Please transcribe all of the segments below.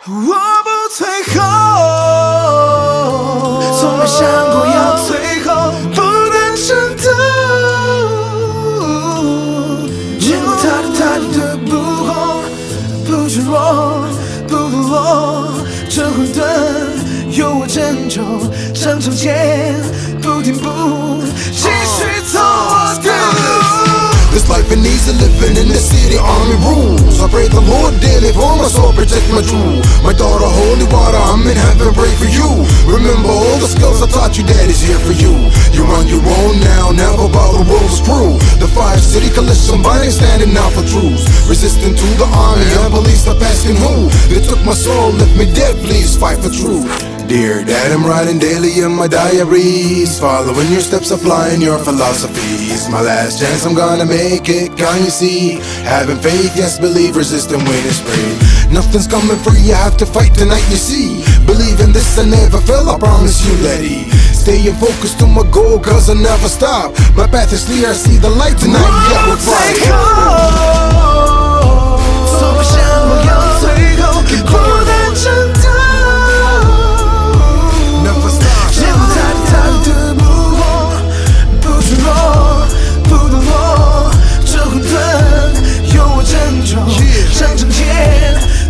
我不退后，从没想过要退后，不能真的见过太多的不红，不脆弱，不落，这混沌由我拯救，上场前不停步，继续走我的路。This life ain't easy living in the city, army rules. I pray the Lord daily for my soul, protect my jewel. My daughter, holy water, I'm in heaven, pray for you. Remember all the skills I taught you, daddy's here for you. You're on your own now, never bow the world's crew. The 5-city coalition, binding, standing out for truths. Resisting to the army, and police stop asking who. They took my soul, left me dead, please fight for truth. Dear Dad, I'm writing daily in my diaries, following your steps, applying your philosophies. My last chance, I'm gonna make it, can you see? Having faith, yes, believe, resist and win is free. Nothing's coming free, you have to fight tonight, you see. Believe in this, I never fail, I promise you, Letty. Staying focused to my goal, cause I never stop. My path is clear, I see the light tonight, yeah, we're bright. 从不想我要退后，不能真的见过太多的不红，不脆弱，不堕落，这混沌由我拯救，上场前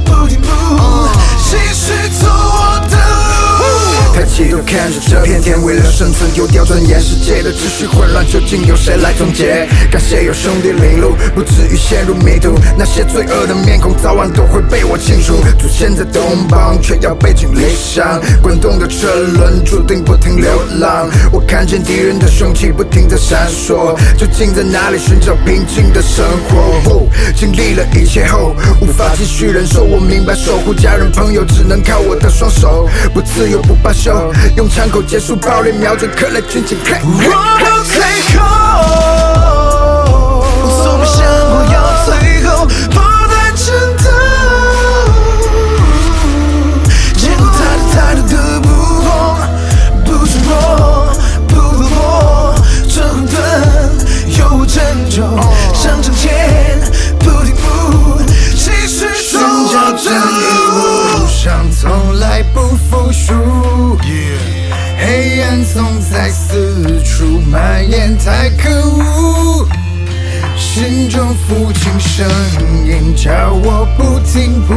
不停步，继续走我的路。抬起头看着这片天，为了生存丢掉尊严，世界的秩序混乱，究竟由谁来终结？感谢有兄弟领路，不至于陷入迷途。那些罪恶的面孔，早晚都会被我清除。祖先在东方，却要背井离乡，滚动的车轮注定不停流浪。我看见敌人的凶器不停地闪烁，究竟在哪里寻找平静的生活？经历了一切后，无法继续忍受。我明白守护家人朋友，只能靠我的双手。不自由不罢休，用枪口结束暴力，瞄准克莱军情。我不退后，从没想过要退后，不能真的见过太多的不红，不脆弱，不堕落，这混沌由我拯救，上场前不停步，继续走我的路。路上从来不服输。黑暗总在四处蔓延，太可恶。心中父亲声音叫我不停步，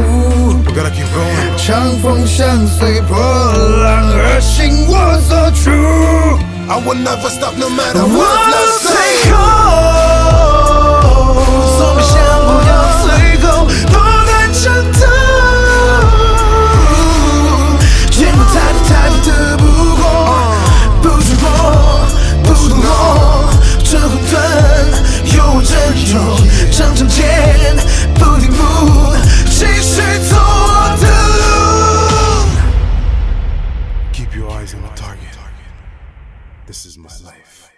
长风像随波浪而行，我做主。I will never stop no matter 我 what. 不 Let's 退 say. 后，从没想过要退后，不能真的见过太多的不红，不脆弱，不堕落，这混沌由我拯救，上场前不停步，继续走我的路。 Keep your eyes on the target. This is my life.